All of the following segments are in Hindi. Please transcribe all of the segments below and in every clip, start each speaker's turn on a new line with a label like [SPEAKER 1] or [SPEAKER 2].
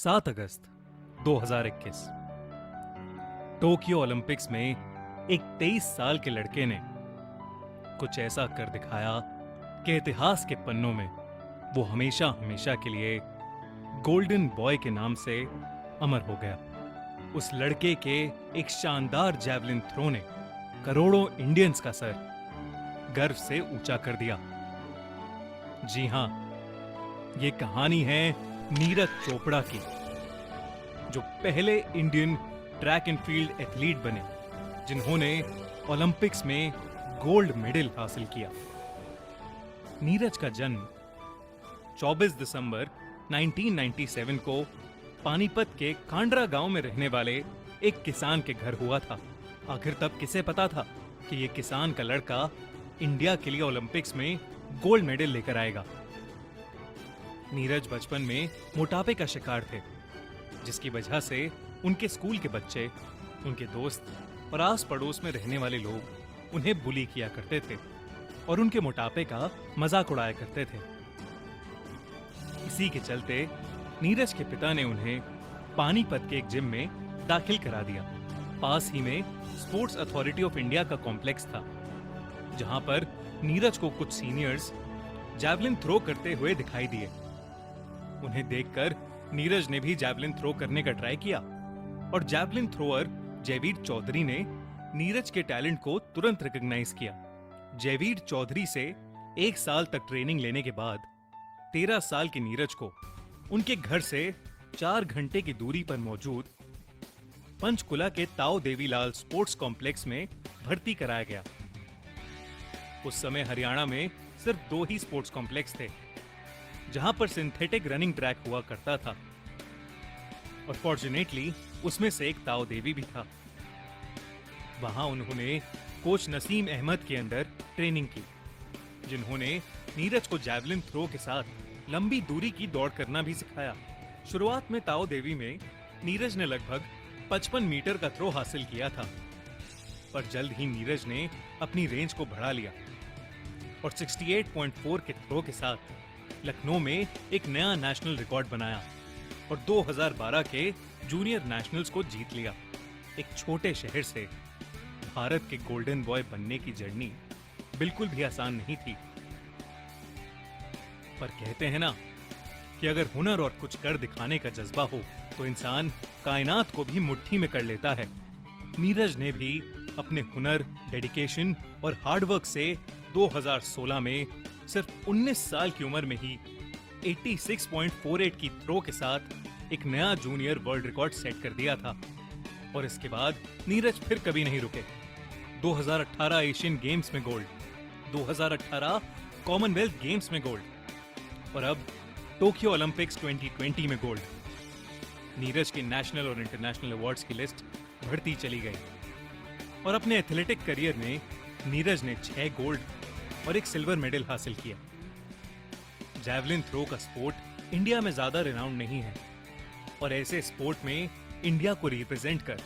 [SPEAKER 1] 7 अगस्त 2021 टोक्यो ओलंपिक्स में एक 23 साल के लड़के ने कुछ ऐसा कर दिखाया कि इतिहास के पन्नों में वो हमेशा हमेशा के लिए गोल्डन बॉय के नाम से अमर हो गया। उस लड़के के एक शानदार जैवलिन थ्रो ने करोड़ों इंडियंस का सर गर्व से ऊंचा कर दिया। जी हां, ये कहानी है नीरज चोपड़ा की, जो पहले Indian track and field athlete बने जिन्होंने ओलंपिक्स में गोल्ड मेडल हासिल किया। नीरज का जन्म 24 दिसंबर 1997 को पानीपत के कांड्रा गांव में रहने वाले एक किसान के घर हुआ था। आखिर तब किसे पता था कि ये किसान का लड़का इंडिया के लिए ओलंपिक्स में गोल्ड मेडल लेकर आएगा। नीरज बचपन में मोटापे का शिकार थे, जिसकी वजह से उनके स्कूल के बच्चे, उनके दोस्त और आस पड़ोस में रहने वाले लोग उन्हें बुली किया करते थे और उनके मोटापे का मजाक उड़ाया करते थे। इसी के चलते नीरज के पिता ने उन्हें पानीपत के एक जिम में दाखिल करा दिया। पास ही में स्पोर्ट्स अथॉरिटी ऑफ इंडिया का कॉम्प्लेक्स था, जहां पर नीरज को कुछ सीनियर्स जैवलिन थ्रो करते हुए दिखाई दिए। उन्हें देखकर नीरज ने भी जैवलिन थ्रो करने का ट्राई किया और जैवलिन थ्रोअर जयवीर चौधरी ने नीरज के टैलेंट को तुरंत रिकॉग्नाइज किया। जयवीर चौधरी से 1 साल तक ट्रेनिंग लेने के बाद 13 साल के नीरज को उनके घर से 4 घंटे की दूरी पर मौजूद पंचकुला के ताऊ देवीलाल स्पोर्ट्स कॉम्प्लेक्स में भर्ती कराया गया। उस समय हरियाणा में सिर्फ 2 ही स्पोर्ट्स कॉम्प्लेक्स थे, जहां पर सिंथेटिक रनिंग ट्रैक हुआ करता था, और फॉर्चुनेटली उसमें से एक ताऊ देवी भी था। वहां उन्होंने कोच नसीम अहमद के अंदर ट्रेनिंग की, जिन्होंने नीरज को जैवलिन थ्रो के साथ लंबी दूरी की दौड़ करना भी सिखाया। शुरुआत में ताऊ देवी में नीरज ने लगभग 55 मीटर का थ्रो हासिल किया था, पर जल्द ही नीरज ने अपनी रेंज को बढ़ा लिया और 68.4 के थ्रो के साथ लखनऊ में एक नया नेशनल रिकॉर्ड बनाया और 2012 के जूनियर नेशनल्स को जीत लिया। एक छोटे शहर से भारत के गोल्डन बॉय बनने की जर्नी बिल्कुल भी आसान नहीं थी, पर कहते हैं ना कि अगर हुनर और कुछ कर दिखाने का जज्बा हो तो इंसान कायनात को भी मुट्ठी में कर लेता है। नीरज ने भी अपने हुनर, डेडिकेशन और हार्डवर्क से 2016 में सिर्फ 19 साल की उम्र में ही 86.48 की थ्रो के साथ एक नया जूनियर वर्ल्ड रिकॉर्ड सेट कर दिया था। और इसके बाद नीरज फिर कभी नहीं रुके। 2018 एशियन गेम्स में गोल्ड, 2018 कॉमनवेल्थ गेम्स में गोल्ड और अब टोक्यो ओलंपिक्स 2020 में गोल्ड। नीरज के नेशनल और इंटरनेशनल अवार्ड्स की लिस्ट बढ़ती चली गई और अपने एथलेटिक करियर में नीरज ने 6 गोल्ड और 1 सिल्वर मेडल हासिल किया। जैवलिन थ्रो का स्पोर्ट इंडिया में ज्यादा रिनाउंड नहीं है, और ऐसे स्पोर्ट में इंडिया को रिप्रेजेंट कर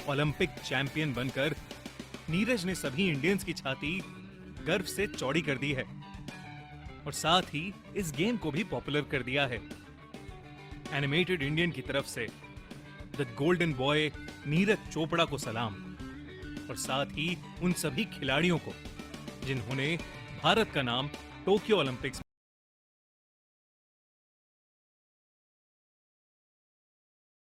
[SPEAKER 1] ओलंपिक चैंपियन बनकर नीरज ने सभी इंडियंस की छाती गर्व से चौड़ी कर दी है और साथ ही इस गेम को भी पॉपुलर कर दिया है। एनिमेटेड इंडियन की तरफ से the golden boy Neeraj Chopra को सलाम, और साथ ही उन सभी खिलाड़ियों को जिन्होंने भारत का नाम टोक्यो ओलंपिक्स